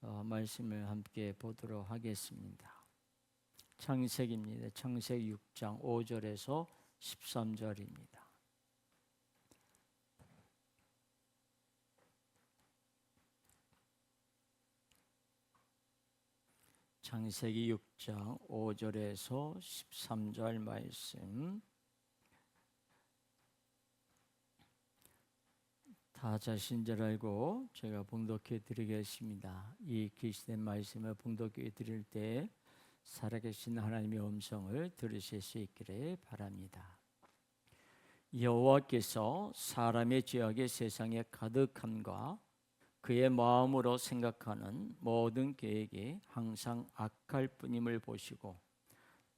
말씀을 함께 보도록 하겠습니다. 창세기입니다. 창세기 6장 5절에서 13절입니다. 창세기 6장 5절에서 13절 말씀 다 자신 줄 알고 제가 봉독해 드리겠습니다. 이 계시된 말씀을 봉독해 드릴 때 살아계신 하나님의 음성을 들으실 수 있기를 바랍니다. 여호와께서 사람의 죄악이 세상에 가득함과 그의 마음으로 생각하는 모든 계획이 항상 악할 뿐임을 보시고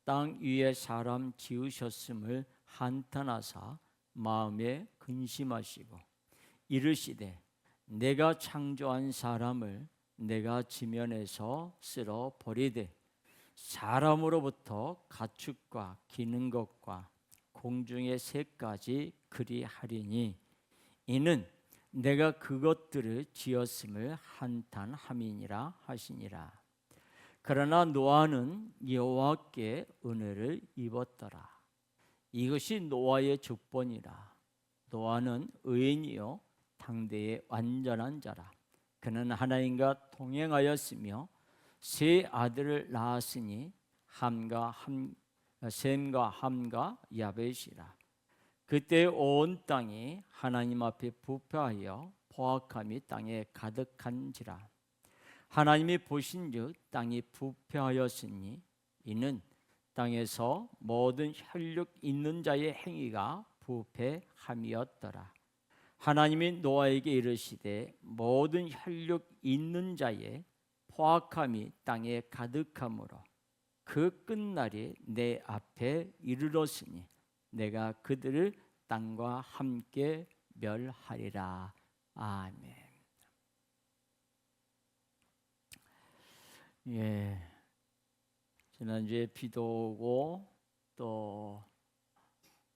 땅 위에 사람 지으셨음을 한탄하사 마음에 근심하시고 이르시되 내가 창조한 사람을 내가 지면에서 쓸어 버리되 사람으로부터 가축과 기는 것과 공중의 새까지 그리하리니 이는 내가 그것들을 지었음을 한탄함이니라 하시니라. 그러나 노아는 여호와께 은혜를 입었더라. 이것이 노아의 죽본이라. 노아는 의인이요 당대의 완전한 자라. 그는 하나님과 동행하였으며 세 아들을 낳았으니 셈과 함과 야벳이라. 그때 온 땅이 하나님 앞에 부패하여 포악함이 땅에 가득한지라. 하나님이 보신즉 땅이 부패하였으니 이는 땅에서 모든 혈육 있는 자의 행위가 부패함이었더라. 하나님이 노아에게 이르시되 모든 혈육 있는 자의 포악함이 땅에 가득하므로 그 끝날이 내 앞에 이르렀으니 내가 그들을 땅과 함께 멸하리라. 아멘. 지난주에 비도 오고 또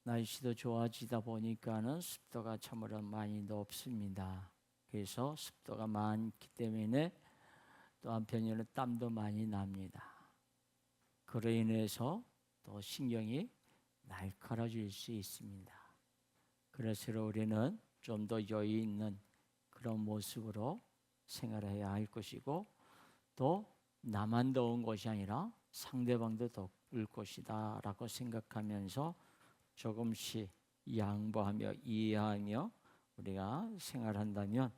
날씨도 좋아지다 보니까는 습도가 참으로 많이 높습니다. 그래서 습도가 많기 때문에 또 한편으로는 땀도 많이 납니다. 그로 인해서 또 신경이 날카로워질 수 있습니다. 그래서 우리는 좀 더 여유 있는 그런 모습으로 생활해야 할 것이고 또 나만 더운 것이 아니라 상대방도 더울 것이다 라고 생각하면서 조금씩 양보하며 이해하며 우리가 생활한다면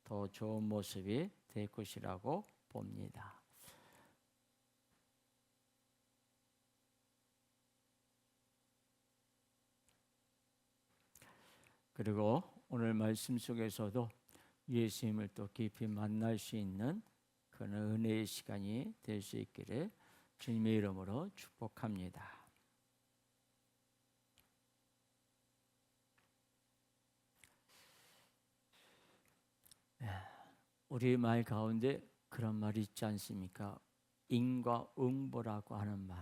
더 좋은 모습이 될 것이라고 봅니다. 그리고 오늘 말씀 속에서도 예수님을 또 깊이 만날 수 있는 그런 은혜의 시간이 될 수 있기를 주님의 이름으로 축복합니다. 우리 말 가운데 그런 말이 있지 않습니까? 인과응보라고 하는 말,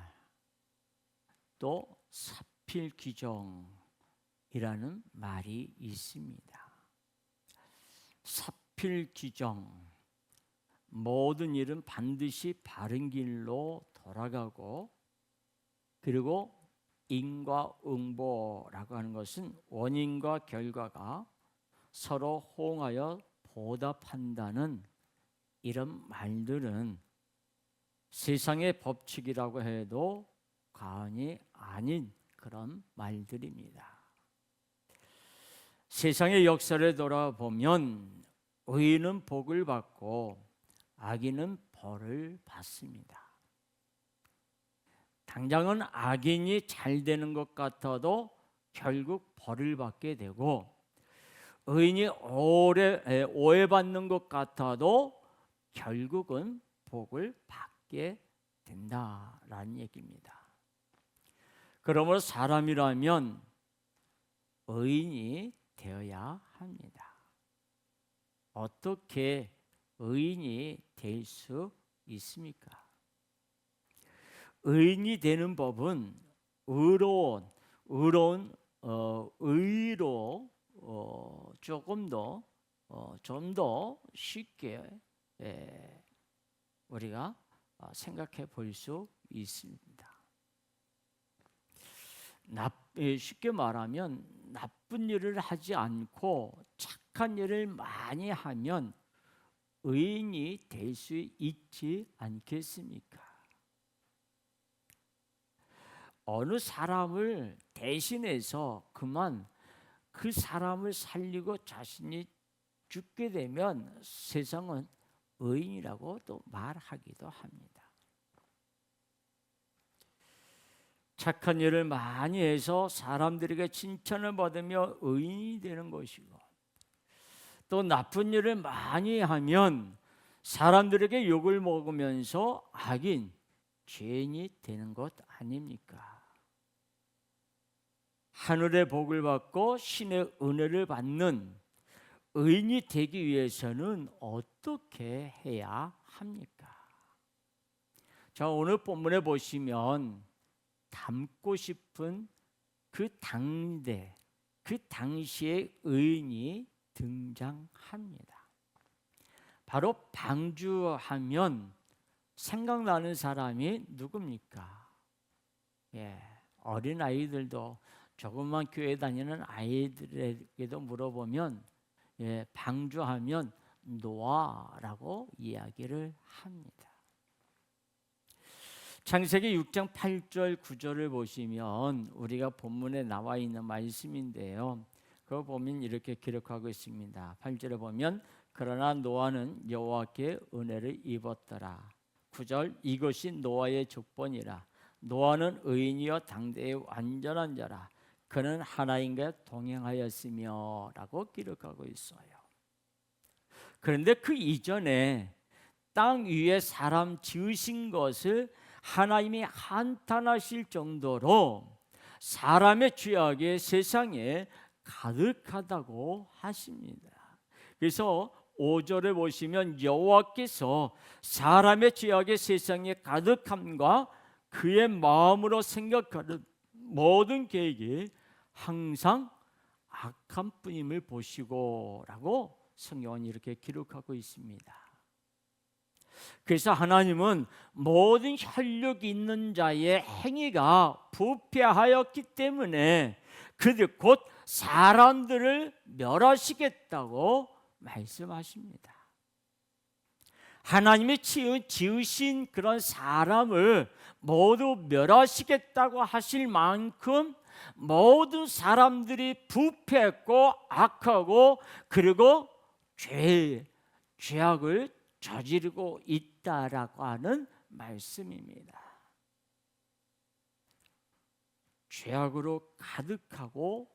또 사필귀정이라는 말이 있습니다. 사필귀정, 모든 일은 반드시 바른 길로 돌아가고, 그리고 인과응보라고 하는 것은 원인과 결과가 서로 호응하여 보답한다는 이런 말들은 세상의 법칙이라고 해도 과언이 아닌 그런 말들입니다. 세상의 역사를 돌아보면 의인은 복을 받고 악인은 벌을 받습니다. 당장은 악인이 잘 되는 것 같아도 결국 벌을 받게 되고, 의인이 오해받는 것 같아도 결국은 복을 받게 된다라는 얘기입니다. 그러므로 사람이라면 의인이 되어야 합니다. 어떻게 의인이 될 수 있습니까? 의인이 되는 법은 의로 조금 더 좀 더 쉽게 우리가 생각해 볼 수 있습니다. 쉽게 말하면 나쁜 일을 하지 않고 착한 일을 많이 하면 의인이 될 수 있지 않겠습니까? 어느 사람을 대신해서 그만 그 사람을 살리고 자신이 죽게 되면 세상은 의인이라고 또 말하기도 합니다. 착한 일을 많이 해서 사람들에게 칭찬을 받으며 의인이 되는 것이고, 또 나쁜 일을 많이 하면 사람들에게 욕을 먹으면서 악인, 죄인이 되는 것 아닙니까? 하늘의 복을 받고 신의 은혜를 받는 의인이 되기 위해서는 어떻게 해야 합니까? 자, 오늘 본문에 보시면 닮고 싶은 그 당시의 의인이 등장합니다. 바로 방주하면 생각나는 사람이 누굽니까? 어린 아이들도 조금만 교회 다니는 아이들에게도 물어보면 방주하면 노아라고 이야기를 합니다. 창세기 6장 8절 9절을 보시면 우리가 본문에 나와 있는 말씀인데요. 그거 보면 이렇게 기록하고 있습니다. 8절에 보면 그러나 노아는 여호와께 은혜를 입었더라. 9절 이것이 노아의 족본이라. 노아는 의인이여 당대의 완전한 자라. 그는 하나님과 동행하였으며 라고 기록하고 있어요. 그런데 그 이전에 땅 위에 사람 지으신 것을 하나님이 한탄하실 정도로 사람의 죄악이 세상에 가득하다고 하십니다. 그래서 5절에 보시면 여호와께서 사람의 죄악이 세상에 가득함과 그의 마음으로 생각하는 모든 계획이 항상 악한 뿐임을 보시고 라고 성경은 이렇게 기록하고 있습니다. 그래서 하나님은 모든 혈육 있는 자의 행위가 부패하였기 때문에 그들 곧 사람들을 멸하시겠다고 말씀하십니다. 하나님이 지으신 그런 사람을 모두 멸하시겠다고 하실 만큼 모든 사람들이 부패했고 악하고 그리고 죄악을 저지르고 있다라고 하는 말씀입니다. 죄악으로 가득하고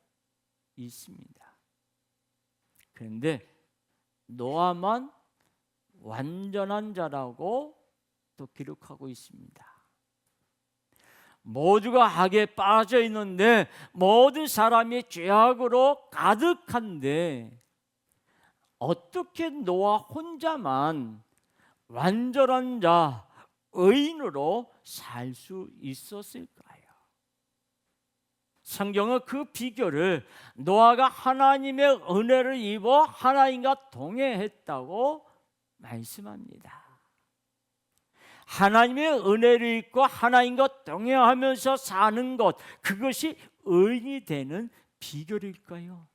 있습니다. 그런데 노아만 완전한 자라고 또 기록하고 있습니다. 모두가 악에 빠져 있는데 모든 사람이 죄악으로 가득한데 어떻게 노아 혼자만 완전한 자, 의인으로 살 수 있었을까요? 성경은 그 비결을 노아가 하나님의 은혜를 입어 하나님과 동행했다고 말씀합니다. 하나님의 은혜를 입고 하나님과 동행하면서 사는 것, 그것이 의인이 되는 비결일까요?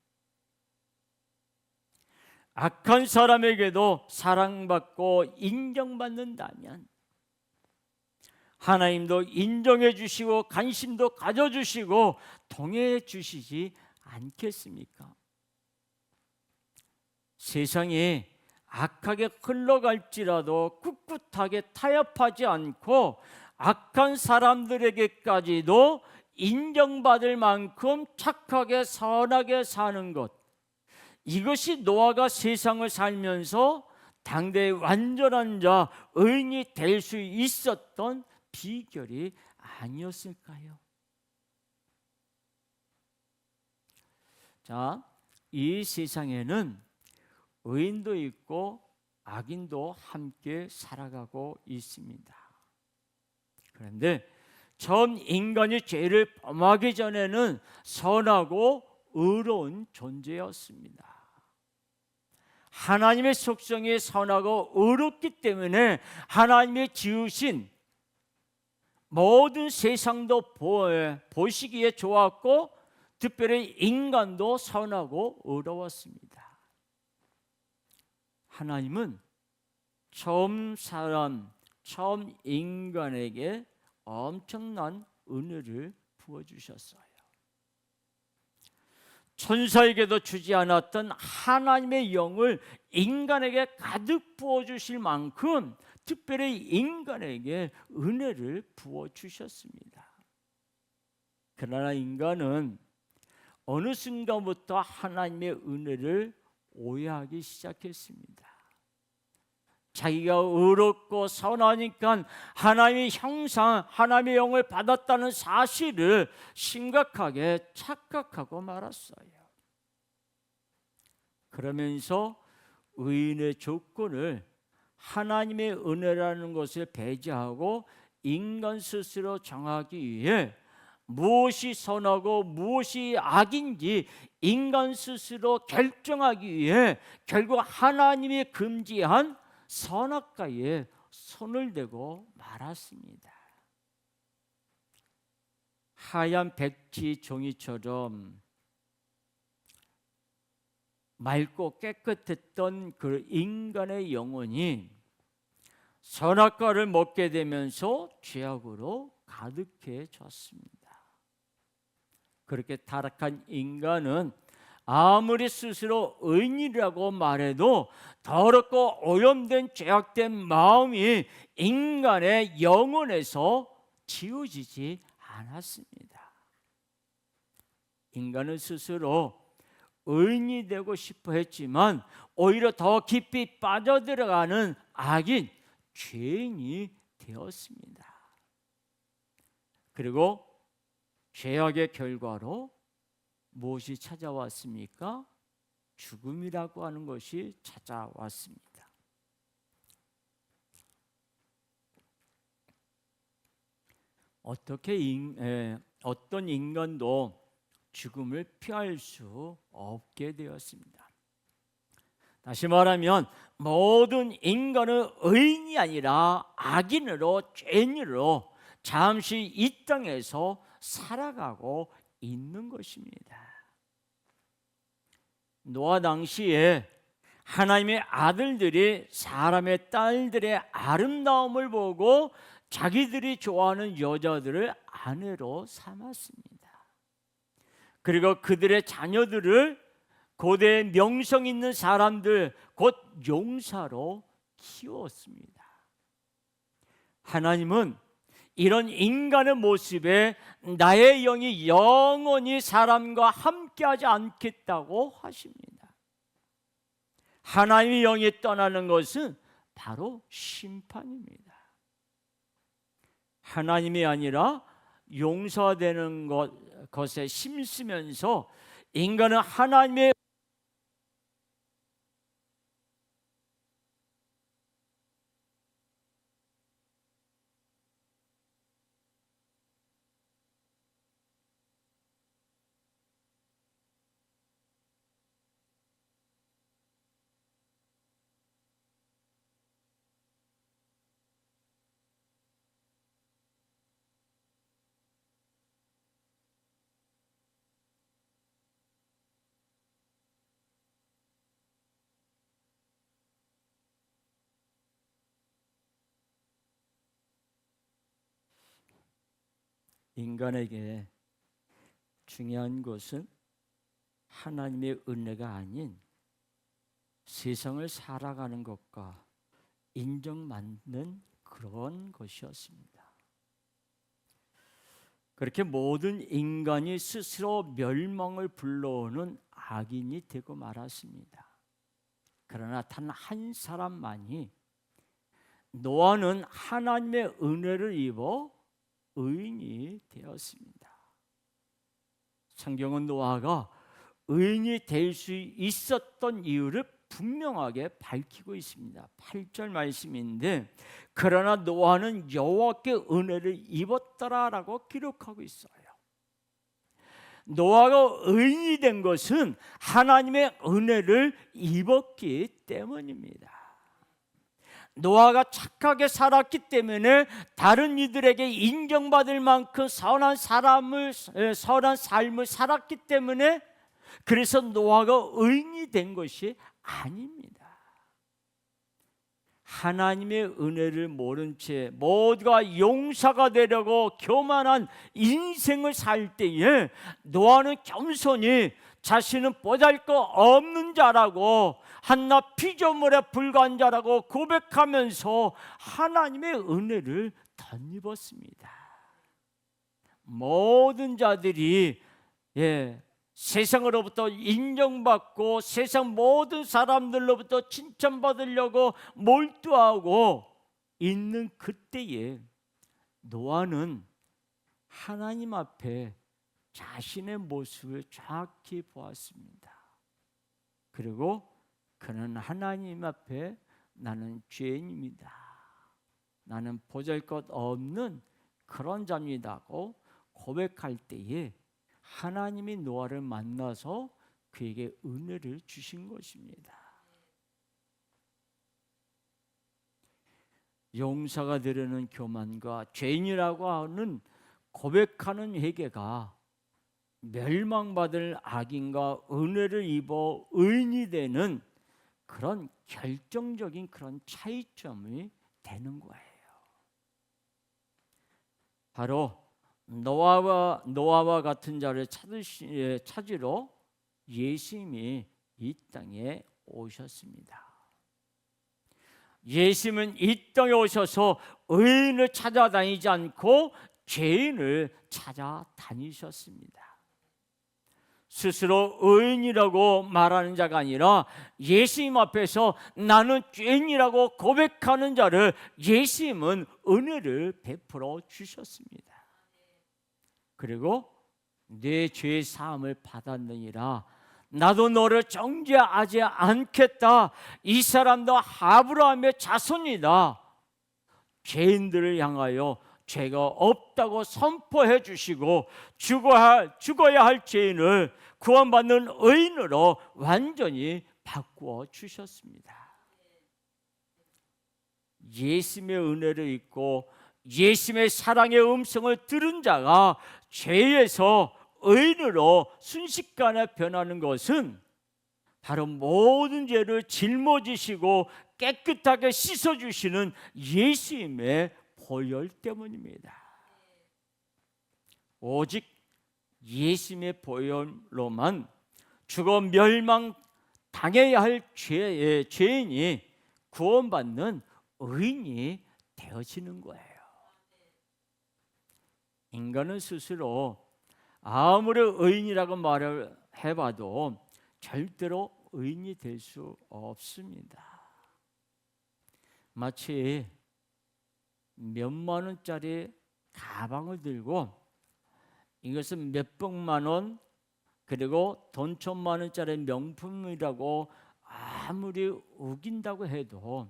악한 사람에게도 사랑받고 인정받는다면 하나님도 인정해 주시고 관심도 가져주시고 동행해 주시지 않겠습니까? 세상이 악하게 흘러갈지라도 꿋꿋하게 타협하지 않고 악한 사람들에게까지도 인정받을 만큼 착하게 선하게 사는 것, 이것이 노아가 세상을 살면서 당대의 완전한 자, 의인이 될 수 있었던 비결이 아니었을까요? 자, 이 세상에는 의인도 있고 악인도 함께 살아가고 있습니다. 그런데 처음 인간이 죄를 범하기 전에는 선하고 의로운 존재였습니다. 하나님의 속성이 선하고 의롭기 때문에 하나님의 지으신 모든 세상도 보시기에 좋았고 특별히 인간도 선하고 의로웠습니다. 하나님은 처음 사람, 처음 인간에게 엄청난 은혜를 부어주셨어요. 천사에게도 주지 않았던 하나님의 영을 인간에게 가득 부어주실 만큼 특별히 인간에게 은혜를 부어주셨습니다. 그러나 인간은 어느 순간부터 하나님의 은혜를 오해하기 시작했습니다. 자기가 의롭고 선하니까 하나님의 형상, 하나님의 영을 받았다는 사실을 심각하게 착각하고 말았어요. 그러면서 의인의 조건을 하나님의 은혜라는 것을 배제하고 인간 스스로 정하기 위해 무엇이 선하고 무엇이 악인지 인간 스스로 결정하기 위해 결국 하나님이 금지한 선악과에 손을 대고 말았습니다. 하얀 백지 종이처럼 맑고 깨끗했던 그 인간의 영혼이 선악과를 먹게 되면서 죄악으로 가득해졌습니다. 그렇게 타락한 인간은 아무리 스스로 의인이라고 말해도 더럽고 오염된 죄악된 마음이 인간의 영혼에서 지워지지 않았습니다. 인간은 스스로 의인이 되고 싶어 했지만 오히려 더 깊이 빠져들어가는 악인, 죄인이 되었습니다. 그리고 죄악의 결과로 무엇이 찾아왔습니까? 죽음이라고 하는 것이 찾아왔습니다. 어떤 인간도 죽음을 피할 수 없게 되었습니다. 다시 말하면 모든 인간은 의인이 아니라 악인으로 죄인으로 잠시 이 땅에서 살아가고 있는 것입니다. 노아 당시에 하나님의 아들들이 사람의 딸들의 아름다움을 보고 자기들이 좋아하는 여자들을 아내로 삼았습니다. 그리고 그들의 자녀들을 고대의 명성 있는 사람들, 곧 용사로 키웠습니다. 하나님은 이런 인간의 모습에 나의 영이 영원히 사람과 함께하지 않겠다고 하십니다. 하나님의 영이 떠나는 것은 바로 심판입니다. 하나님이 아니라 용서되는 것에 힘쓰면서 인간은 하나님의 인간에게 중요한 것은 하나님의 은혜가 아닌 세상을 살아가는 것과 인정받는 그런 것이었습니다. 그렇게 모든 인간이 스스로 멸망을 불러오는 악인이 되고 말았습니다. 그러나 단 한 사람만이 노아는 하나님의 은혜를 입어 의인이 되었습니다. 성경은 노아가 의인이 될 수 있었던 이유를 분명하게 밝히고 있습니다. 8절 말씀인데 그러나 노아는 여호와께 은혜를 입었더라라고 기록하고 있어요. 노아가 의인이 된 것은 하나님의 은혜를 입었기 때문입니다. 노아가 착하게 살았기 때문에 다른 이들에게 인정받을 만큼 선한 삶을 살았기 때문에, 그래서 노아가 의인이 된 것이 아닙니다. 하나님의 은혜를 모른 채 모두가 용사가 되려고 교만한 인생을 살 때에 노아는 겸손히 자신은 보잘것없는 자라고, 한낱 피조물에 불과한 자라고 고백하면서 하나님의 은혜를 덧입었습니다. 모든 자들이 세상으로부터 인정받고 세상 모든 사람들로부터 칭찬받으려고 몰두하고 있는 그때에 노아는 하나님 앞에 자신의 모습을 정확히 보았습니다. 그리고 그는 하나님 앞에 나는 죄인입니다, 나는 보잘것없는 그런 자입니다고 고백할 때에 하나님이 노아를 만나서 그에게 은혜를 주신 것입니다. 용사가 되려는 교만과 죄인이라고 하는 고백하는 회개가 멸망받을 악인과 은혜를 입어 의인이 되는 그런 결정적인 그런 차이점이 되는 거예요. 바로 노아와 같은 자를 찾으러 예수님이 이 땅에 오셨습니다. 예수님은 이 땅에 오셔서 의인을 찾아다니지 않고 죄인을 찾아다니셨습니다. 스스로 의인이라고 말하는 자가 아니라 예수님 앞에서 나는 죄인이라고 고백하는 자를 예수님은 은혜를 베풀어 주셨습니다. 그리고 내 죄 사함을 받았느니라, 나도 너를 정죄하지 않겠다, 이 사람도 아브라함의 자손이다, 죄인들을 향하여 죄가 없다고 선포해 주시고 죽어야 할 죄인을 구원받는 의인으로 완전히 바꾸어 주셨습니다. 예수님의 은혜를 입고 예수님의 사랑의 음성을 들은 자가 죄에서 의인으로 순식간에 변하는 것은 바로 모든 죄를 짊어지시고 깨끗하게 씻어주시는 예수님의 보혈 때문입니다. 오직 예수님의 보혈로만 죽어 멸망 당해야 할 죄인이 구원받는 의인이 되어지는 거예요. 인간은 스스로 아무리 의인이라고 말을 해봐도 절대로 의인이 될 수 없습니다. 마치 몇만 원짜리 가방을 들고 이것은 몇백만 원, 그리고 돈 천만 원짜리 명품이라고 아무리 우긴다고 해도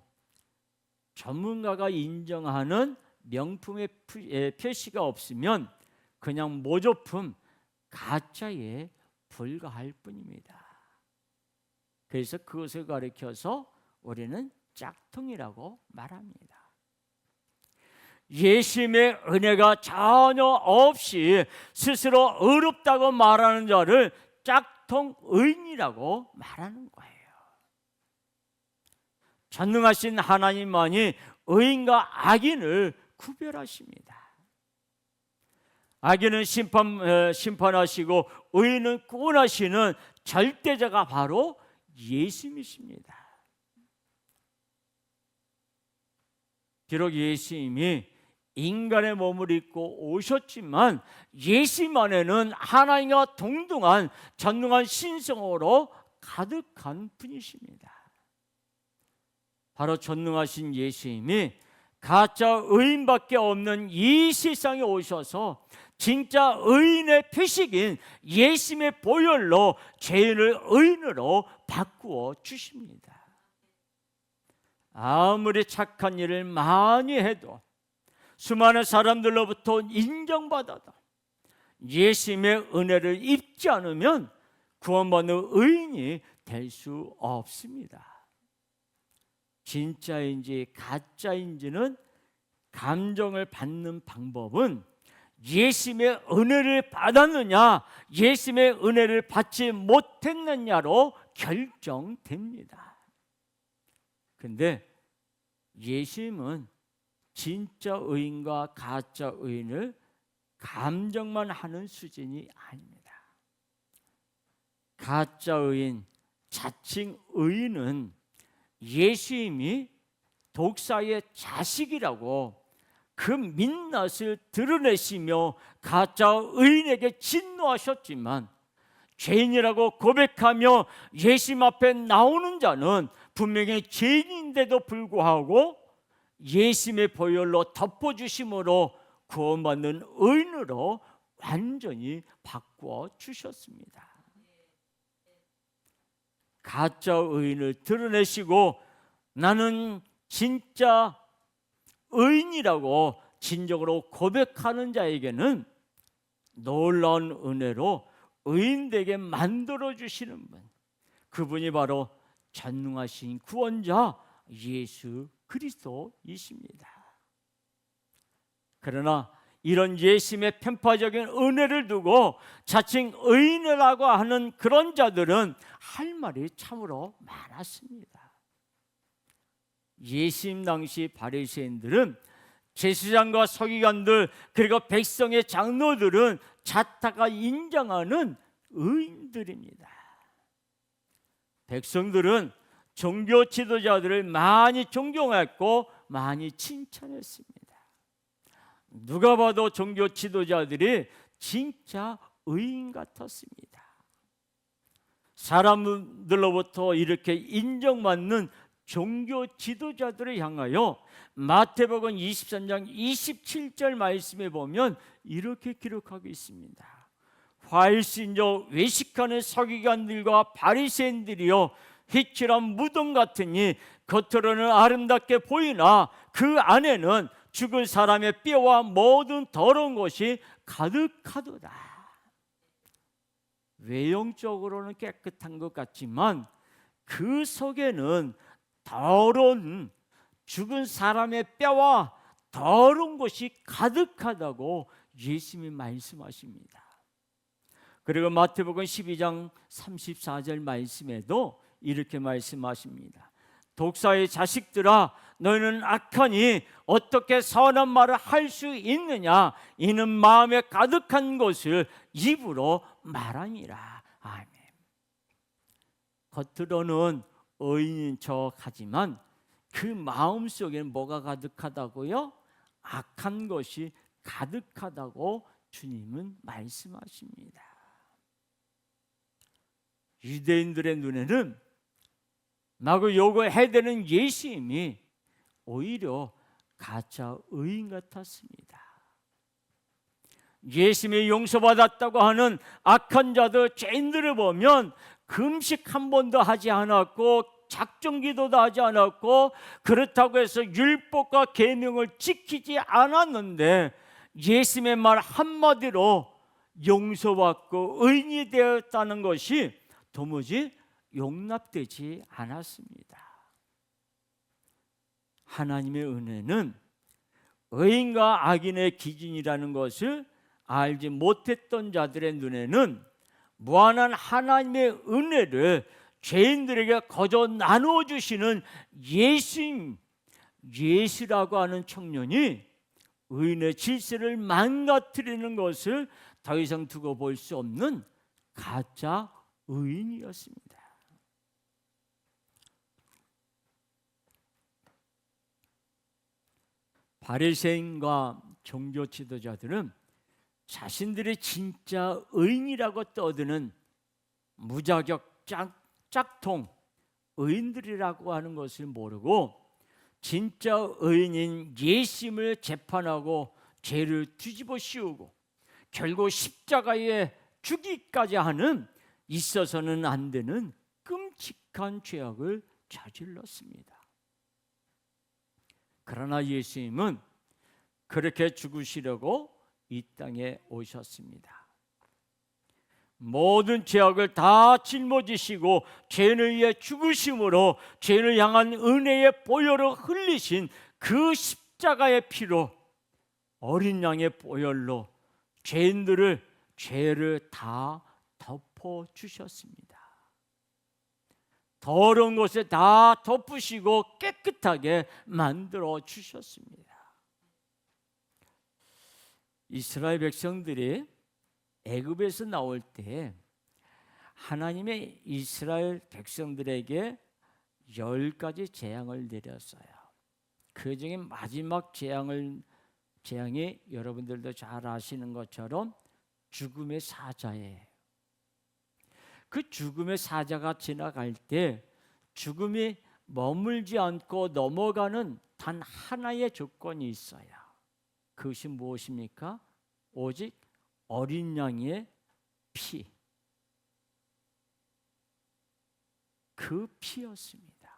전문가가 인정하는 명품의 표시가 없으면 그냥 모조품, 가짜에 불과할 뿐입니다. 그래서 그것을 가리켜서 우리는 짝퉁이라고 말합니다. 예수님의 은혜가 전혀 없이 스스로 의롭다고 말하는 자를 짝퉁 의인이라고 말하는 거예요. 전능하신 하나님만이 의인과 악인을 구별하십니다. 악인은 심판하시고 의인은 구원하시는 절대자가 바로 예수님이십니다. 비록 예수님이 인간의 몸을 입고 오셨지만 예수님 안에는 하나님과 동등한 전능한 신성으로 가득한 분이십니다. 바로 전능하신 예수님이 가짜 의인밖에 없는 이 세상에 오셔서 진짜 의인의 표식인 예수님의 보혈로 죄인을 의인으로 바꾸어 주십니다. 아무리 착한 일을 많이 해도 수많은 사람들로부터 인정받아도 예수님의 은혜를 입지 않으면 구원받는 의인이 될 수 없습니다. 진짜인지 가짜인지는 감정을 받는 방법은 예수님의 은혜를 받았느냐, 예수님의 은혜를 받지 못했느냐로 결정됩니다. 근데 예수님은 진짜 의인과 가짜 의인을 감정만 하는 수준이 아닙니다. 가짜 의인, 자칭 의인은 예수님이 독사의 자식이라고 그 민낯을 드러내시며 가짜 의인에게 진노하셨지만, 죄인이라고 고백하며 예수님 앞에 나오는 자는 분명히 죄인인데도 불구하고 예수님의 보혈로 덮어주심으로 구원받는 의인으로 완전히 바꾸어 주셨습니다. 가짜 의인을 드러내시고 나는 진짜 의인이라고 진정으로 고백하는 자에게는 놀라운 은혜로 의인되게 만들어주시는 분, 그분이 바로 전능하신 구원자 예수 그리스도이십니다. 그러나 이런 예수님의 편파적인 은혜를 두고 자칭 의인이라고 하는 그런 자들은 할 말이 참으로 많았습니다. 예수님 당시 바리새인들은, 제사장과 서기관들, 그리고 백성의 장로들은 자타가 인정하는 의인들입니다. 백성들은 종교 지도자들을 많이 존경했고 많이 칭찬했습니다. 누가 봐도 종교 지도자들이 진짜 의인 같았습니다. 사람들로부터 이렇게 인정받는 종교 지도자들을 향하여 마태복음 23장 27절 말씀에 보면 이렇게 기록하고 있습니다. 화일신저 외식하는 서기관들과 바리새인들이여, 희칠한 무덤 같으니 겉으로는 아름답게 보이나 그 안에는 죽은 사람의 뼈와 모든 더러운 것이 가득하도다. 외형적으로는 깨끗한 것 같지만 그 속에는 더러운 죽은 사람의 뼈와 더러운 것이 가득하다고 예수님이 말씀하십니다. 그리고 마태복음 12장 34절 말씀에도 이렇게 말씀하십니다. 독사의 자식들아, 너희는 악하니 어떻게 선한 말을 할 수 있느냐? 이는 마음에 가득한 것을 입으로 말하니라. 아멘. 겉으로는 의인인 척하지만 그 마음속에는 뭐가 가득하다고요? 악한 것이 가득하다고 주님은 말씀하십니다. 유대인들의 눈에는 마구 욕을 해대는 예수님이 오히려 가짜 의인 같았습니다. 예수님이 용서받았다고 하는 악한 자들, 죄인들을 보면 금식 한 번도 하지 않았고 작정기도도 하지 않았고, 그렇다고 해서 율법과 계명을 지키지 않았는데 예수님의 말 한마디로 용서받고 의인이 되었다는 것이 도무지 용납되지 않았습니다. 하나님의 은혜는 의인과 악인의 기준이라는 것을 알지 못했던 자들의 눈에는 무한한 하나님의 은혜를 죄인들에게 거저 나누어 주시는 예수라고 하는 청년이 의인의 질서를 망가뜨리는 것을 더 이상 두고 볼 수 없는 가짜 의인이었습니다. 바리새인과 종교 지도자들은 자신들이 진짜 의인이라고 떠드는 무자격 짝통 의인들이라고 하는 것을 모르고 진짜 의인인 예수님을 재판하고 죄를 뒤집어 씌우고 결국 십자가에 죽기까지 하는 있어서는 안 되는 끔찍한 죄악을 저질렀습니다. 그러나 예수님은 그렇게 죽으시려고 이 땅에 오셨습니다. 모든 죄악을 다 짊어지시고 죄인을 위해 죽으심으로 죄인을 향한 은혜의 보혈을 흘리신 그 십자가의 피로, 어린 양의 보혈로 죄인들을 죄를 다 덮어주셨습니다. 더러운 곳에 다 덮으시고 깨끗하게 만들어 주셨습니다. 이스라엘 백성들이 애굽에서 나올 때 하나님의 이스라엘 백성들에게 10가지 재앙을 내렸어요. 그 중에 마지막 재앙이 여러분들도 잘 아시는 것처럼 죽음의 사자예요. 그 죽음의 사자가 지나갈 때 죽음이 머물지 않고 넘어가는 단 하나의 조건이 있어요. 그것이 무엇입니까? 오직 어린 양의 피, 그 피였습니다.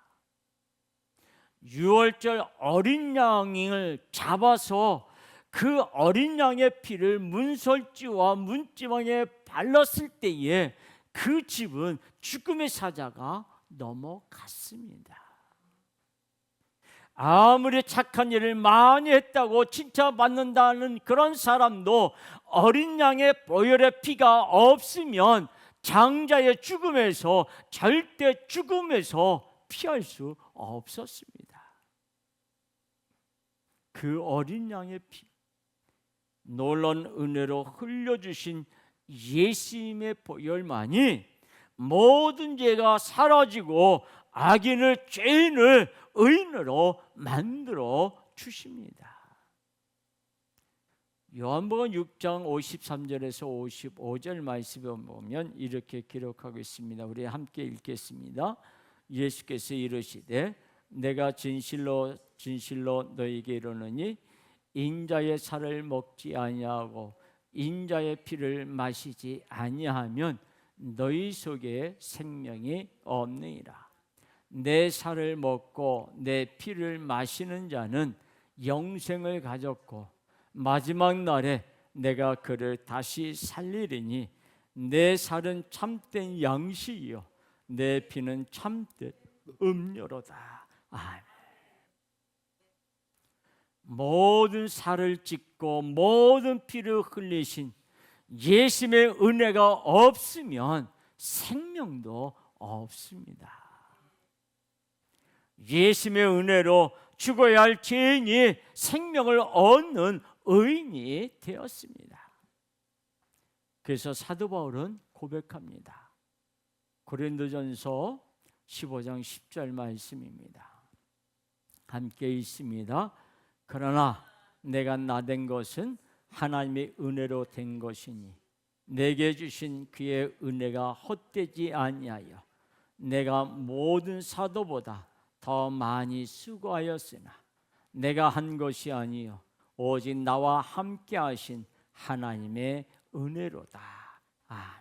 유월절 어린 양을 잡아서 그 어린 양의 피를 문설주와 문지방에 발랐을 때에 그 집은 죽음의 사자가 넘어갔습니다. 아무리 착한 일을 많이 했다고 칭찬받는다는 그런 사람도 어린 양의 보혈의 피가 없으면 장자의 죽음에서, 절대 죽음에서 피할 수 없었습니다. 그 어린 양의 피, 놀라운 은혜로 흘려주신 예수님의 보혈만이 모든 죄가 사라지고 악인을, 죄인을 의인으로 만들어 주십니다. 요한복음 6장 53절에서 55절 말씀에 보면 이렇게 기록하고 있습니다. 우리 함께 읽겠습니다. 예수께서 이르시되 내가 진실로 진실로 너희에게 이르노니 인자의 살을 먹지 아니하고 인자의 피를 마시지 아니하면 너희 속에 생명이 없느니라. 내 살을 먹고 내 피를 마시는 자는 영생을 가졌고 마지막 날에 내가 그를 다시 살리리니 내 살은 참된 양식이요 내 피는 참된 음료로다. 아멘. 모든 살을 찢고 모든 피를 흘리신 예수님의 은혜가 없으면 생명도 없습니다. 예수님의 은혜로 죽어야 할 죄인이 생명을 얻는 의인이 되었습니다. 그래서 사도 바울은 고백합니다. 고린도전서 15장 10절 말씀입니다. 함께 있습니다. 그러나 내가 나된 것은 하나님의 은혜로 된 것이니 내게 주신 그의 은혜가 헛되지 아니하여 내가 모든 사도보다 더 많이 수고하였으나 내가 한 것이 아니요 오직 나와 함께 하신 하나님의 은혜로다. 아멘.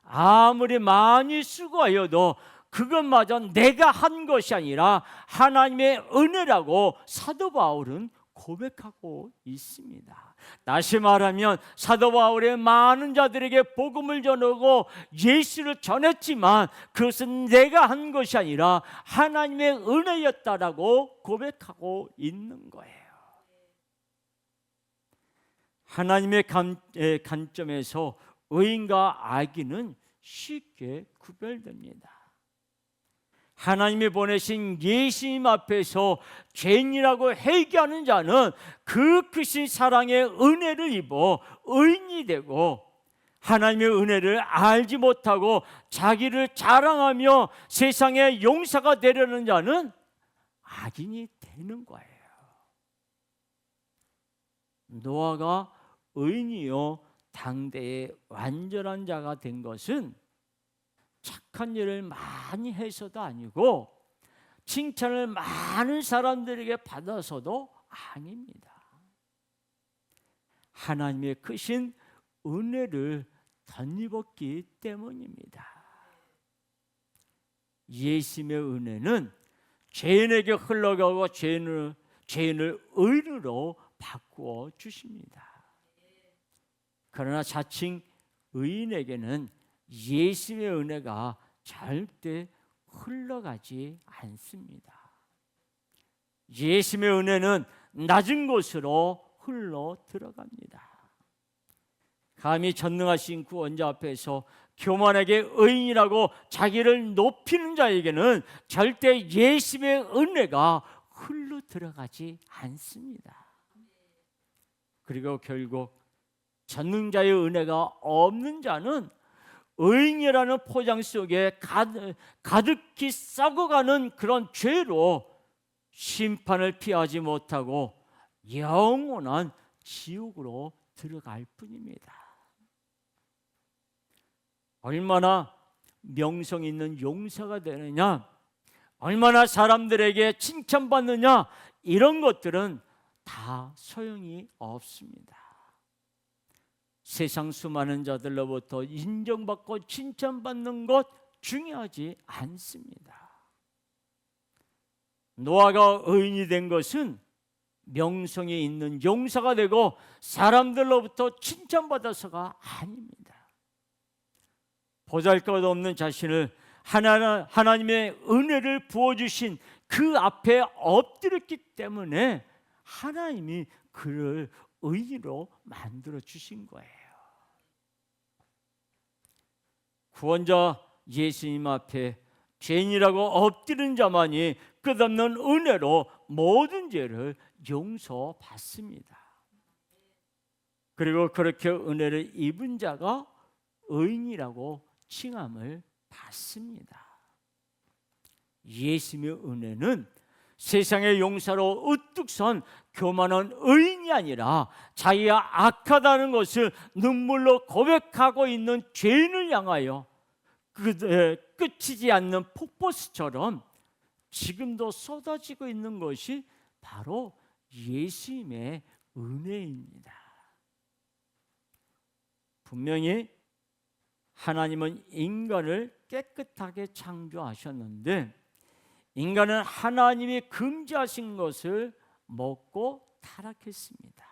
아무리 많이 수고하여도 그것마저 내가 한 것이 아니라 하나님의 은혜라고 사도 바울은 고백하고 있습니다. 다시 말하면 사도 바울의 많은 자들에게 복음을 전하고 예수를 전했지만 그것은 내가 한 것이 아니라 하나님의 은혜였다라고 고백하고 있는 거예요. 하나님의 관점에서 의인과 악인은 쉽게 구별됩니다. 하나님이 보내신 예수님 앞에서 죄인이라고 회개하는 자는 그 크신 사랑의 은혜를 입어 의인이 되고, 하나님의 은혜를 알지 못하고 자기를 자랑하며 세상의 용사가 되려는 자는 악인이 되는 거예요. 노아가 의인이요 당대의 완전한 자가 된 것은 착한 일을 많이 해서도 아니고 칭찬을 많은 사람들에게 받아서도 아닙니다. 하나님의 크신 은혜를 덧입었기 때문입니다. 예수님의 은혜는 죄인에게 흘러가고 죄인을 의인으로 바꾸어 주십니다. 그러나 자칭 의인에게는 예수님의 은혜가 절대 흘러가지 않습니다. 예수님의 은혜는 낮은 곳으로 흘러 들어갑니다. 감히 전능하신 구원자 앞에서 교만하게 의인이라고 자기를 높이는 자에게는 절대 예수님의 은혜가 흘러 들어가지 않습니다. 그리고 결국 전능자의 은혜가 없는 자는 의인이라는 포장 속에 가득히 썩어가는 그런 죄로 심판을 피하지 못하고 영원한 지옥으로 들어갈 뿐입니다. 얼마나 명성 있는 용사가 되느냐, 얼마나 사람들에게 칭찬받느냐, 이런 것들은 다 소용이 없습니다. 세상 수많은 자들로부터 인정받고 칭찬받는 것 중요하지 않습니다. 노아가 의인이 된 것은 명성이 있는 용사가 되고 사람들로부터 칭찬받아서가 아닙니다. 보잘것없는 자신을 하나님의 은혜를 부어주신 그 앞에 엎드렸기 때문에 하나님이 그를 의인으로 만들어 주신 거예요. 구원자 예수님 앞에 죄인이라고 엎드린 자만이 끝없는 은혜로 모든 죄를 용서받습니다. 그리고 그렇게 은혜를 입은 자가 의인이라고 칭함을 받습니다. 예수님의 은혜는 세상의 용사로 우뚝 선 교만한 의인이 아니라 자기가 악하다는 것을 눈물로 고백하고 있는 죄인을 향하여 끝이지 않는 폭포수처럼 지금도 쏟아지고 있는 것이 바로 예수님의 은혜입니다. 분명히 하나님은 인간을 깨끗하게 창조하셨는데 인간은 하나님이 금지하신 것을 먹고 타락했습니다.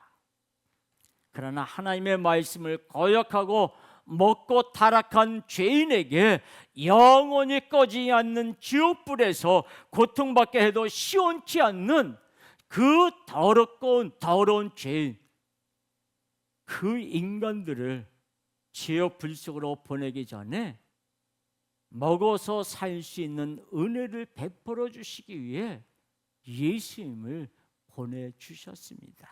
그러나 하나님의 말씀을 거역하고 먹고 타락한 죄인에게 영원히 꺼지지 않는 지옥불에서 고통받게 해도 시원치 않는 그 더러운 죄인, 그 인간들을 지옥불 속으로 보내기 전에 먹어서 살 수 있는 은혜를 베풀어 주시기 위해 예수님을 보내주셨습니다.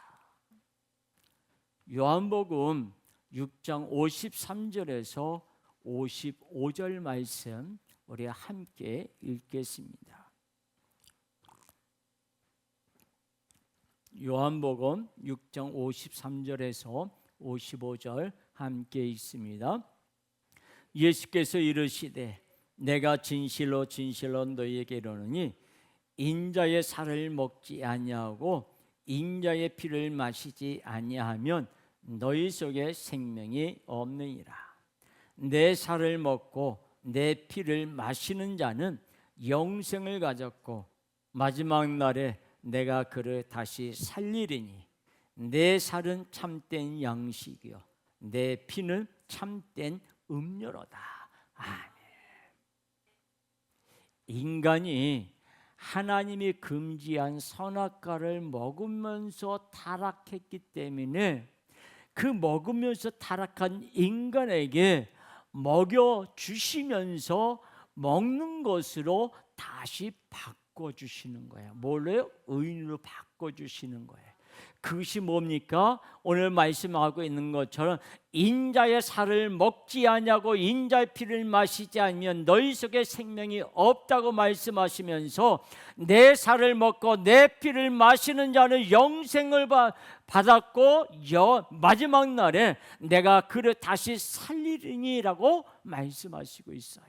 요한복음 6장 53절에서 55절 말씀 우리 함께 읽겠습니다. 요한복음 6장 53절에서 55절 함께 읽습니다. 예수께서 이르시되 내가 진실로 진실로 너희에게 이르노니 인자의 살을 먹지 아니하고 인자의 피를 마시지 아니하면 너희 속에 생명이 없느니라. 내 살을 먹고 내 피를 마시는 자는 영생을 가졌고 마지막 날에 내가 그를 다시 살리리니 내 살은 참된 양식이요 내 피는 참된 음료로다. 아멘. 인간이 하나님이 금지한 선악과를 먹으면서 타락했기 때문에 그 먹으면서 타락한 인간에게 먹여주시면서 먹는 것으로 다시 바꿔주시는 거예요. 뭘로요? 의인으로 바꿔주시는 거예요. 그것이 뭡니까? 오늘 말씀하고 있는 것처럼 인자의 살을 먹지 아니하고 인자의 피를 마시지 않으면 너희 속에 생명이 없다고 말씀하시면서 내 살을 먹고 내 피를 마시는 자는 영생을 받았고 마지막 날에 내가 그를 다시 살리리니라고 말씀하시고 있어요.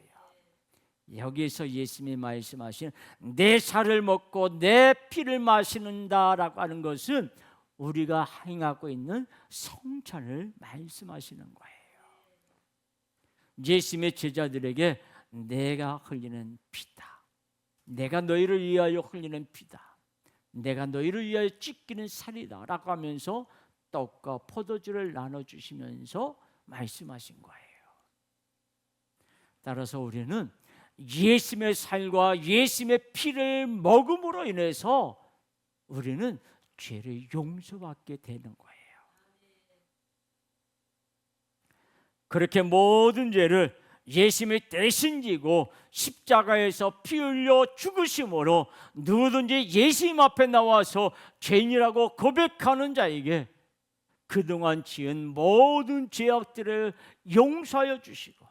여기서 예수님이 말씀하신 내 살을 먹고 내 피를 마시는다라고 하는 것은 우리가 행하고 있는 성찬을 말씀하시는 거예요. 예수님의 제자들에게 내가 흘리는 피다, 내가 너희를 위하여 흘리는 피다, 내가 너희를 위하여 찢기는 살이다 라고 하면서 떡과 포도주를 나눠주시면서 말씀하신 거예요. 따라서 우리는 예수님의 살과 예수님의 피를 먹음으로 인해서 우리는 죄를 용서받게 되는 거예요. 그렇게 모든 죄를 예수님이 대신 지고 십자가에서 피 흘려 죽으심으로 누구든지 예수님 앞에 나와서 죄인이라고 고백하는 자에게 그동안 지은 모든 죄악들을 용서하여 주시고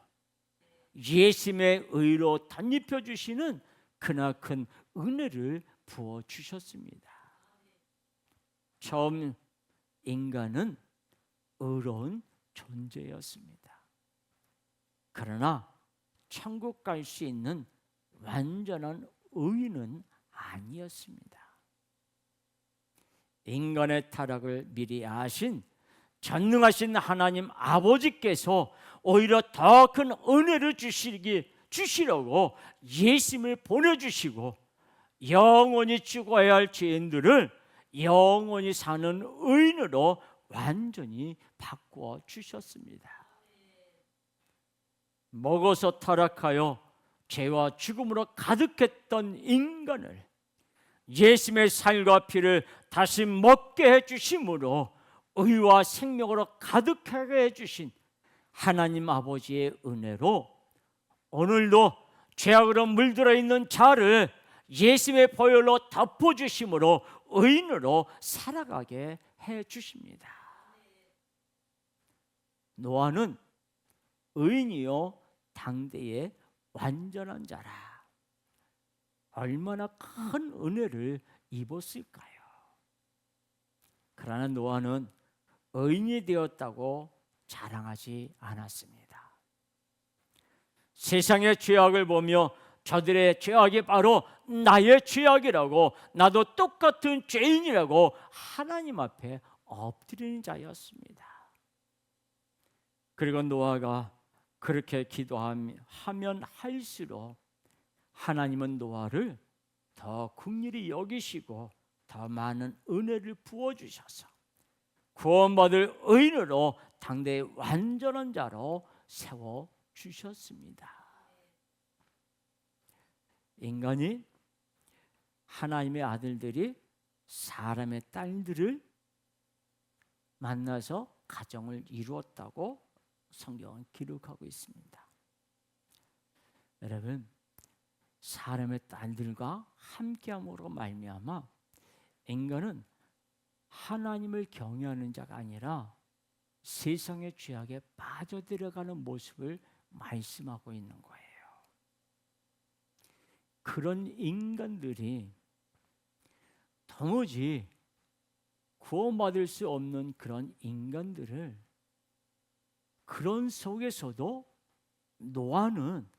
예수님의 의로 덧입혀 주시는 크나큰 은혜를 부어 주셨습니다. 처음 인간은 의로운 존재였습니다. 그러나 천국 갈 수 있는 완전한 의인은 아니었습니다. 인간의 타락을 미리 아신 전능하신 하나님 아버지께서 오히려 더 큰 은혜를 주시려고 예수님을 보내주시고 영원히 죽어야 할 죄인들을 영원히 사는 의인으로 완전히 바꾸어 주셨습니다. 먹어서 타락하여 죄와 죽음으로 가득했던 인간을 예수님의 살과 피를 다시 먹게 해주심으로 의와 생명으로 가득하게 해주신 하나님 아버지의 은혜로 오늘도 죄악으로 물들어 있는 자를 예수님의 보혈로 덮어주심으로 의인으로 살아가게 해주십니다. 노아는 의인이요 당대의 완전한 자라. 얼마나 큰 은혜를 입었을까요? 그러나 노아는 의인이 되었다고 자랑하지 않았습니다. 세상의 죄악을 보며 저들의 죄악이 바로 나의 죄악이라고, 나도 똑같은 죄인이라고 하나님 앞에 엎드리는 자였습니다. 그리고 노아가 그렇게 기도하면 할수록 하나님은 노아를 더 긍휼히 여기시고 더 많은 은혜를 부어주셔서 구원받을 의인으로 당대의 완전한 자로 세워주셨습니다. 인간이 하나님의 아들들이 사람의 딸들을 만나서 가정을 이루었다고 성경은 기록하고 있습니다. 여러분, 사람의 딸들과 함께함으로 말미암아 인간은 하나님을 경외하는 자가 아니라 세상의 죄악에 빠져들어가는 모습을 말씀하고 있는 거예요. 그런 인간들이 도무지 구원받을 수 없는 그런 인간들을, 그런 속에서도 노아는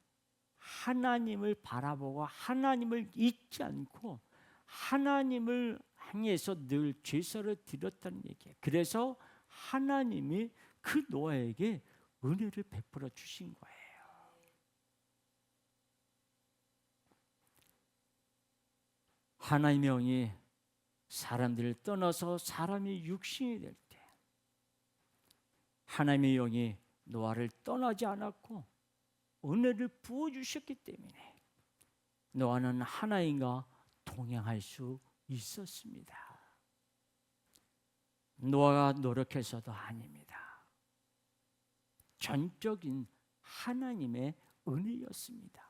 하나님을 바라보고 하나님을 잊지 않고 하나님을 향해서 늘 제사를 드렸다는 얘기예요. 그래서 하나님이 그 노아에게 은혜를 베풀어 주신 거예요. 하나님의 영이 사람들을 떠나서 사람이 육신이 될 때 하나님의 영이 노아를 떠나지 않았고 은혜를 부어주셨기 때문에 노아는 하나님과 동행할 수 있었습니다. 노아가 노력해서도 아닙니다. 전적인 하나님의 은혜였습니다.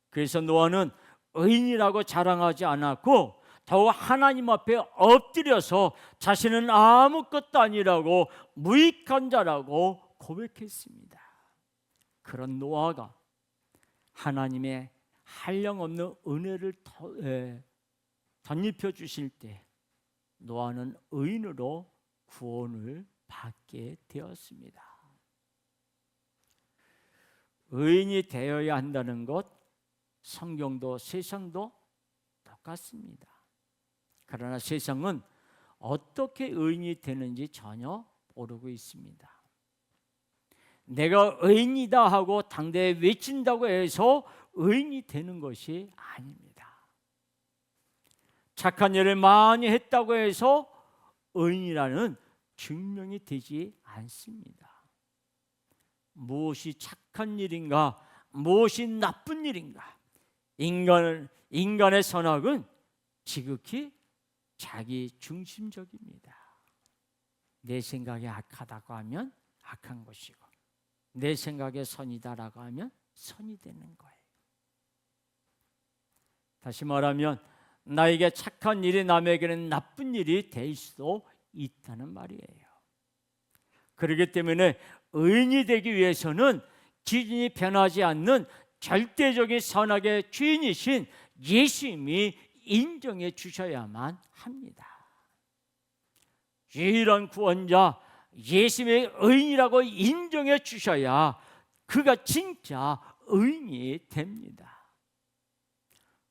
그래서 노아는 의인이라고 자랑하지 않았고 더욱 하나님 앞에 엎드려서 자신은 아무것도 아니라고 무익한 자라고 고백했습니다. 그런 노아가 하나님의 한량없는 은혜를 덧입혀 주실 때 노아는 의인으로 구원을 받게 되었습니다. 의인이 되어야 한다는 것, 성경도 세상도 똑같습니다. 그러나 세상은 어떻게 의인이 되는지 전혀 모르고 있습니다. 내가 의인이다 하고 당대에 외친다고 해서 의인이 되는 것이 아닙니다. 착한 일을 많이 했다고 해서 의인이라는 증명이 되지 않습니다. 무엇이 착한 일인가, 무엇이 나쁜 일인가? 인간의 선악은 지극히 자기 중심적입니다. 내 생각에 악하다고 하면 악한 것이고, 내 생각에 선이다라고 하면 선이 되는 거예요. 다시 말하면 나에게 착한 일이 남에게는 나쁜 일이 될 수도 있다는 말이에요. 그렇기 때문에 의인이 되기 위해서는 기준이 변하지 않는 절대적인 선악의 주인이신 예수님이 인정해 주셔야만 합니다. 유일한 구원자 예수님의 의인이라고 인정해 주셔야 그가 진짜 의인이 됩니다.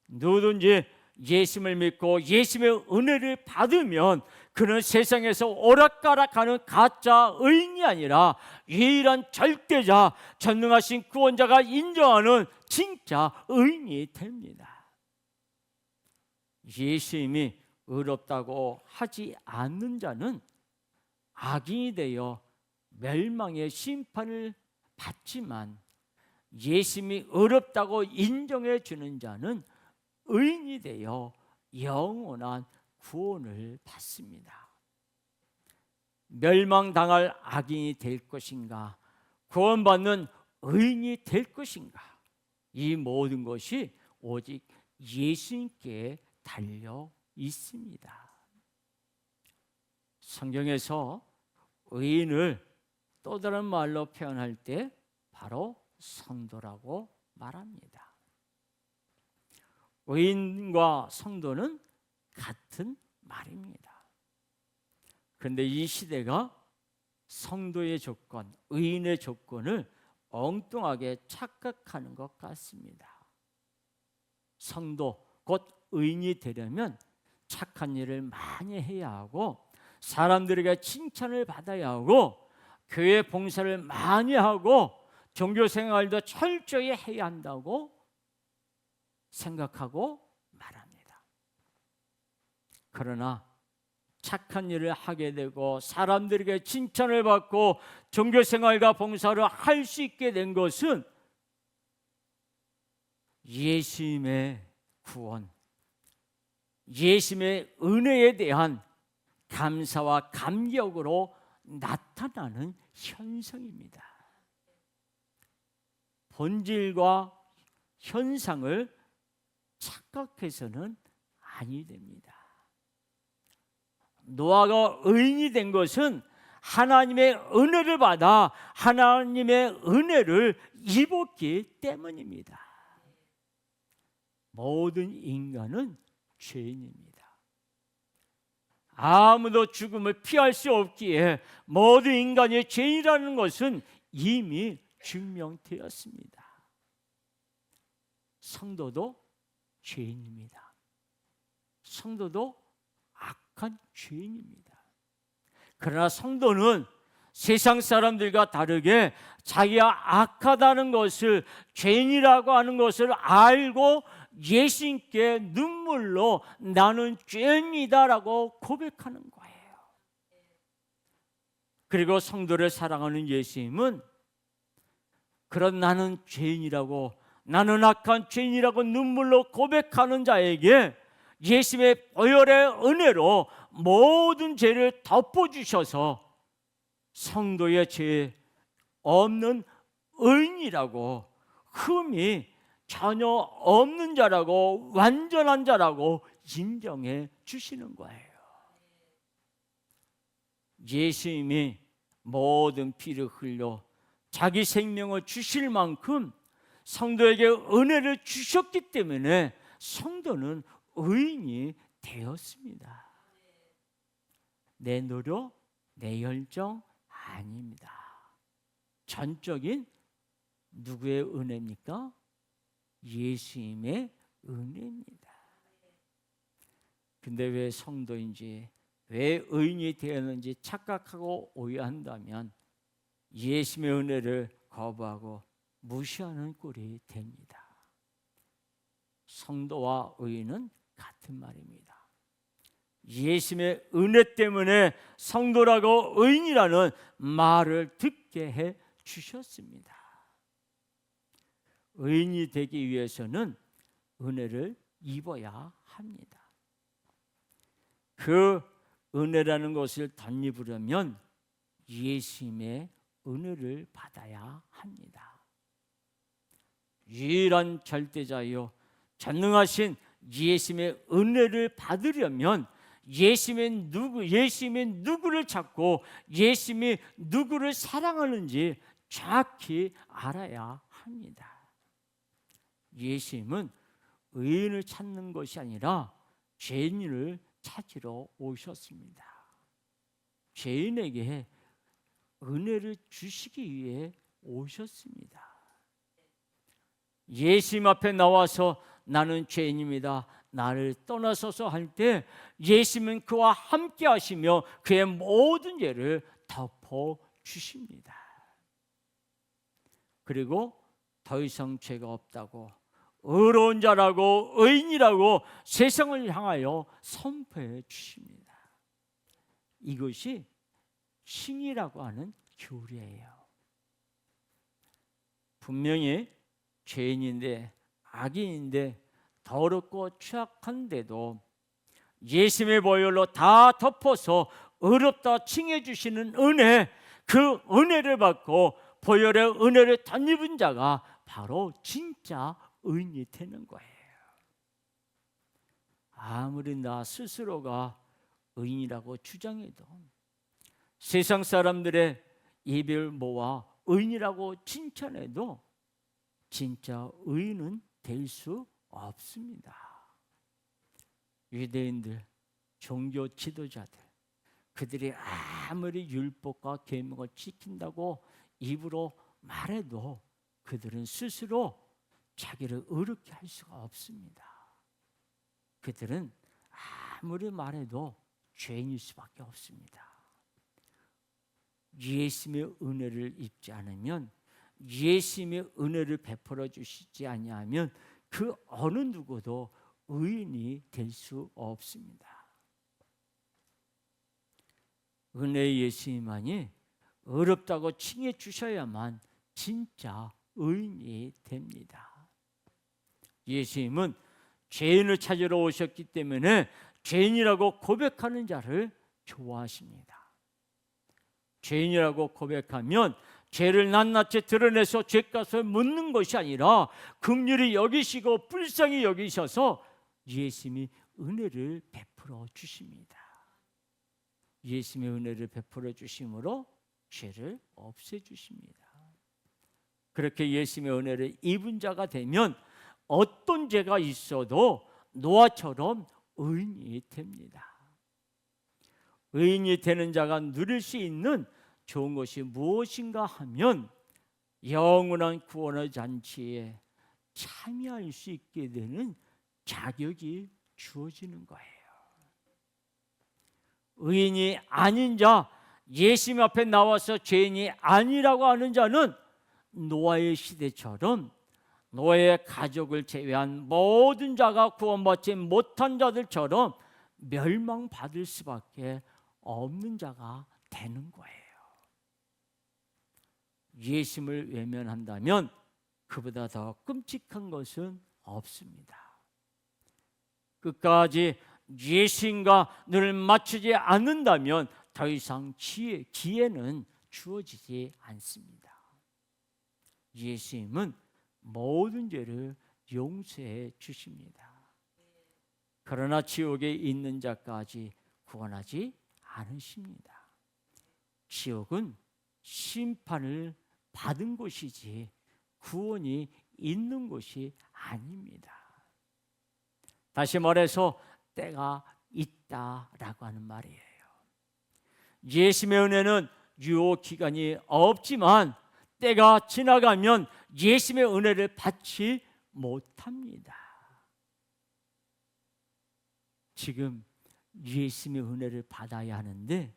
누구든지 예수님을 믿고 예수님의 은혜를 받으면 그는 세상에서 오락가락하는 가짜 의인이 아니라 유일한 절대자, 전능하신 구원자가 인정하는 진짜 의인이 됩니다. 예수님이 의롭다고 하지 않는 자는 악인이 되어 멸망의 심판을 받지만, 예수님이 의롭다고 인정해 주는 자는 의인이 되어 영원한 구원을 받습니다. 멸망당할 악인이 될 것인가, 구원받는 의인이 될 것인가, 이 모든 것이 오직 예수님께 달려 있습니다. 성경에서 의인을 또 다른 말로 표현할 때 바로 성도라고 말합니다. 의인과 성도는 같은 말입니다. 그런데 이 시대가 성도의 조건, 의인의 조건을 엉뚱하게 착각하는 것 같습니다. 성도, 곧 의인이 되려면 착한 일을 많이 해야 하고, 사람들에게 칭찬을 받아야 하고, 교회 봉사를 많이 하고, 종교 생활도 철저히 해야 한다고 생각하고 말합니다. 그러나 착한 일을 하게 되고 사람들에게 칭찬을 받고 종교 생활과 봉사를 할 수 있게 된 것은 예수님의 구원, 예수님의 은혜에 대한 감사와 감격으로 나타나는 현상입니다. 본질과 현상을 착각해서는 아니 됩니다. 노아가 의인이 된 것은 하나님의 은혜를 받아 하나님의 은혜를 입었기 때문입니다. 모든 인간은 죄인입니다. 아무도 죽음을 피할 수 없기에 모든 인간이 죄인이라는 것은 이미 증명되었습니다. 성도도 죄인입니다. 성도도 악한 죄인입니다. 그러나 성도는 세상 사람들과 다르게 자기가 악하다는 것을, 죄인이라고 하는 것을 알고 예수님께 눈물로 나는 죄인이다라고 고백하는 거예요. 그리고 성도를 사랑하는 예수님은 그런 나는 죄인이라고, 나는 악한 죄인이라고 눈물로 고백하는 자에게 예수님의 보혈의 은혜로 모든 죄를 덮어주셔서 성도의 죄 없는 의인이라고, 흠이 전혀 없는 자라고, 완전한 자라고 인정해 주시는 거예요. 예수님이 모든 피를 흘려 자기 생명을 주실 만큼 성도에게 은혜를 주셨기 때문에 성도는 의인이 되었습니다. 내 노력, 내 열정 아닙니다. 전적인 누구의 은혜입니까? 예수님의 은혜입니다. 근데 왜 성도인지, 왜 의인이 되었는지 착각하고 오해한다면 예수님의 은혜를 거부하고 무시하는 꼴이 됩니다. 성도와 의인은 같은 말입니다. 예수님의 은혜 때문에 성도라고 의인이라는 말을 듣게 해 주셨습니다. 의인이 되기 위해서는 은혜를 입어야 합니다. 그 은혜라는 것을 덧입으려면 예수님의 은혜를 받아야 합니다. 유일한 절대자요 전능하신 예수님의 은혜를 받으려면 예수님의 누구를 찾고 예수님이 누구를 사랑하는지 정확히 알아야 합니다. 예수님은 의인을 찾는 것이 아니라 죄인을 찾으러 오셨습니다. 죄인에게 은혜를 주시기 위해 오셨습니다. 예수님 앞에 나와서 나는 죄인입니다, 나를 떠나소서 할 때 예수님은 그와 함께 하시며 그의 모든 죄를 덮어 주십니다. 그리고 더 이상 죄가 없다고 의로운 자라고 의인이라고 세상을 향하여 선포해 주십니다. 이것이 칭의라고 하는 교리예요. 분명히 죄인인데 악인인데 더럽고 취약한데도 예수님의 보혈로 다 덮어서 의롭다 칭해 주시는 은혜, 그 은혜를 받고 보혈의 은혜를 덧입은 자가 바로 진짜 의인이 되는 거예요. 아무리 나 스스로가 의인이라고 주장해도 세상 사람들의 입을 모아 의인이라고 칭찬해도 진짜 의인은 될 수 없습니다. 유대인들, 종교 지도자들, 그들이 아무리 율법과 계명을 지킨다고 입으로 말해도 그들은 스스로 자기를 의롭게 할 수가 없습니다. 그들은 아무리 말해도 죄인일 수밖에 없습니다. 예수님의 은혜를 입지 않으면, 예수님의 은혜를 베풀어 주시지 아니하면 그 어느 누구도 의인이 될 수 없습니다. 은혜의 예수님만이 의롭다고 칭해 주셔야만 진짜 의인이 됩니다. 예수님은 죄인을 찾으러 오셨기 때문에 죄인이라고 고백하는 자를 좋아하십니다. 죄인이라고 고백하면 죄를 낱낱이 드러내서 죄값을 묻는 것이 아니라 긍휼히 여기시고 불쌍히 여기셔서 예수님이 은혜를 베풀어 주십니다. 예수님의 은혜를 베풀어 주심으로 죄를 없애 주십니다. 그렇게 예수님의 은혜를 입은 자가 되면 어떤 죄가 있어도 노아처럼 의인이 됩니다. 의인이 되는 자가 누릴 수 있는 좋은 것이 무엇인가 하면 영원한 구원의 잔치에 참여할 수 있게 되는 자격이 주어지는 거예요. 의인이 아닌 자, 예수님 앞에 나와서 죄인이 아니라고 하는 자는 노아의 시대처럼 노아의 가족을 제외한 모든 자가 구원받지 못한 자들처럼 멸망받을 수밖에 없는 자가 되는 거예요. 예수님을 외면한다면 그보다 더 끔찍한 것은 없습니다. 끝까지 예수님과 눈을 맞추지 않는다면 더 이상 기회는 주어지지 않습니다. 예수님은 모든 죄를 용서해 주십니다. 그러나 지옥에 있는 자까지 구원하지 않으십니다. 지옥은 심판을 받은 곳이지 구원이 있는 곳이 아닙니다. 다시 말해서 때가 있다라고 하는 말이에요. 예수님의 은혜는 유효 기간이 없지만 때가 지나가면 예수님의 은혜를 받지 못합니다. 지금 예수님의 은혜를 받아야 하는데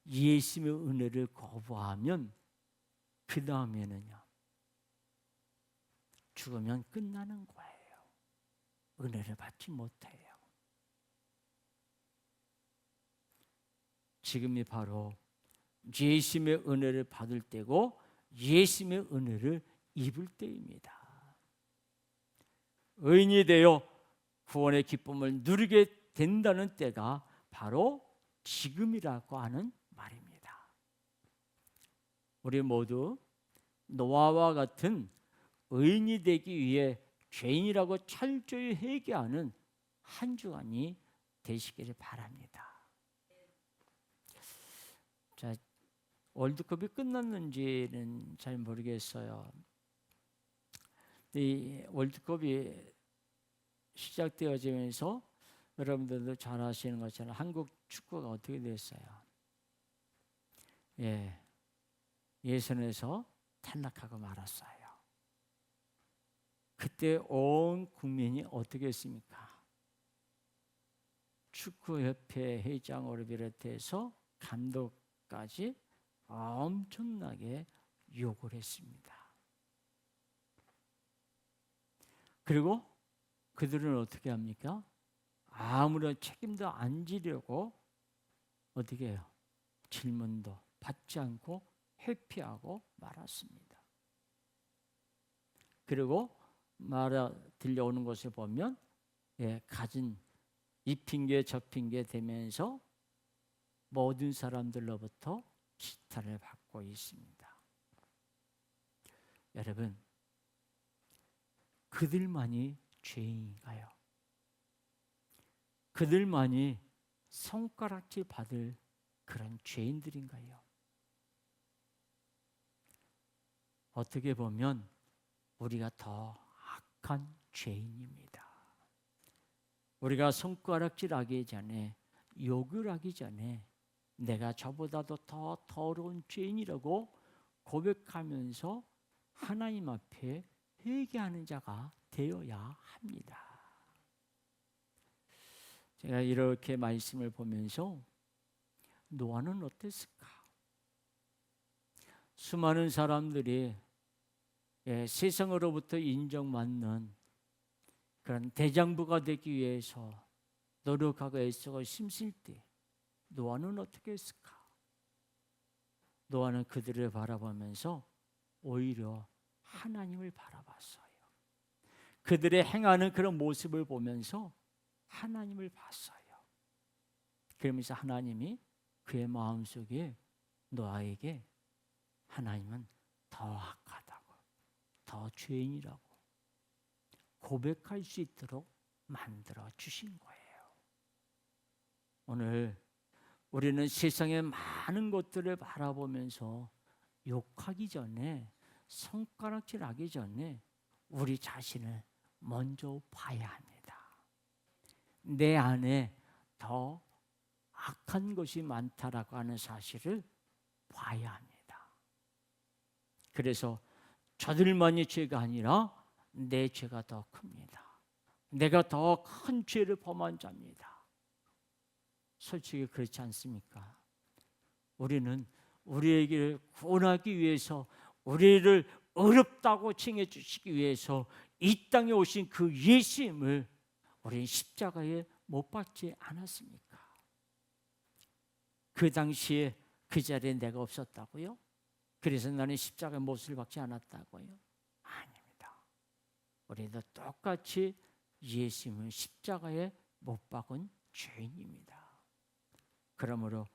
예수님의 은혜를 거부하면 그 다음에는요, 죽으면 끝나는 거예요. 은혜를 받지 못해요. 지금이 바로 예수님의 은혜를 받을 때고 예수님의 은혜를 입을 때입니다. 의인이 되어 구원의 기쁨을 누리게 된다는 때가 바로 지금이라고 하는 말입니다. 우리 모두 노아와 같은 의인이 되기 위해 죄인이라고 철저히 회개하는 한 주간이 되시기를 바랍니다. 자, 월드컵이 끝났는지는 잘 모르겠어요. 이 월드컵이 시작되어지면서 여러분들도 잘 아시는 것처럼 한국 축구가 어떻게 됐어요? 예선에서 탈락하고 말았어요. 그때 온 국민이 어떻게 했습니까? 축구협회 회장으로 비롯해서 감독까지 엄청나게 욕을 했습니다. 그리고 그들은 어떻게 합니까? 아무런 책임도 안 지려고 어떻게 해요? 질문도 받지 않고 회피하고 말았습니다. 그리고 들려오는 것을 보면 가진 이 핑계 저 핑계 대면서 모든 사람들로부터 지탄을 받고 있습니다. 여러분, 그들만이 죄인인가요? 그들만이 손가락질 받을 그런 죄인들인가요? 어떻게 보면 우리가 더 악한 죄인입니다. 우리가 손가락질하기 전에, 욕을 하기 전에 내가 저보다도 더 더러운 죄인이라고 고백하면서 하나님 앞에 회개하는 자가 되어야 합니다. 제가 이렇게 말씀을 보면서 노아는 어땠을까? 수많은 사람들이 세상으로부터 인정받는 그런 대장부가 되기 위해서 노력하고 애쓰고 힘쓸 때 노아는 어떻게 했을까? 노아는 그들을 바라보면서 오히려 하나님을 바라봤어요. 그들의 행하는 그런 모습을 보면서 하나님을 봤어요. 그러면서 하나님이 그의 마음속에 노아에게 하나님은 더 악하다고, 더 죄인이라고 고백할 수 있도록 만들어 주신 거예요. 오늘 우리는 세상의 많은 것들을 바라보면서 욕하기 전에, 손가락질하기 전에 우리 자신을 먼저 봐야 합니다. 내 안에 더 악한 것이 많다라고 하는 사실을 봐야 합니다. 그래서 저들만이 죄가 아니라 내 죄가 더 큽니다. 내가 더 큰 죄를 범한 자입니다. 솔직히 그렇지 않습니까? 우리는 우리에게 구원하기 위해서, 우리를 어렵다고 칭해 주시기 위해서 이 땅에 오신 그 예수님을 우리는 십자가에 못 박지 않았습니까? 그 당시에 그 자리에 내가 없었다고요? 그래서 나는 십자가에 못을 박지 않았다고요? 아닙니다. 우리도 똑같이 예수님을 십자가에 못 박은 죄인입니다. 그러므로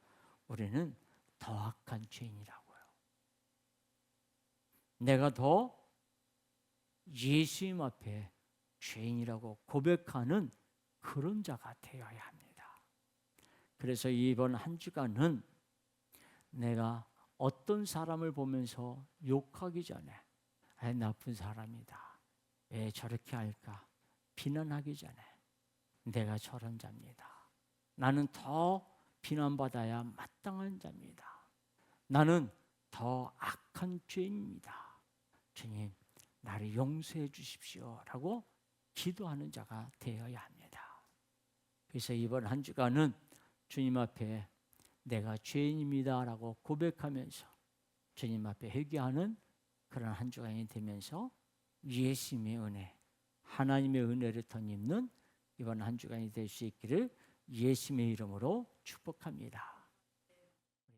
우리는 더 악한 죄인이라고요. 내가 더 예수님 앞에 죄인이라고 고백하는 그런 자가 되어야 합니다. 그래서 이번 한 주간은 내가 어떤 사람을 보면서 욕하기 전에 나쁜 사람이다, 왜 저렇게 할까 비난하기 전에 내가 저런 자입니다. 나는 더 비난받아야 마땅한 자입니다. 나는 더 악한 죄인입니다. 주님, 나를 용서해 주십시오 라고 기도하는 자가 되어야 합니다. 그래서 이번 한 주간은 주님 앞에 내가 죄인입니다 라고 고백하면서 주님 앞에 회개하는 그런 한 주간이 되면서 예수님의 은혜, 하나님의 은혜를 덧입는 이번 한 주간이 될 수 있기를 예수님의 이름으로 축복합니다.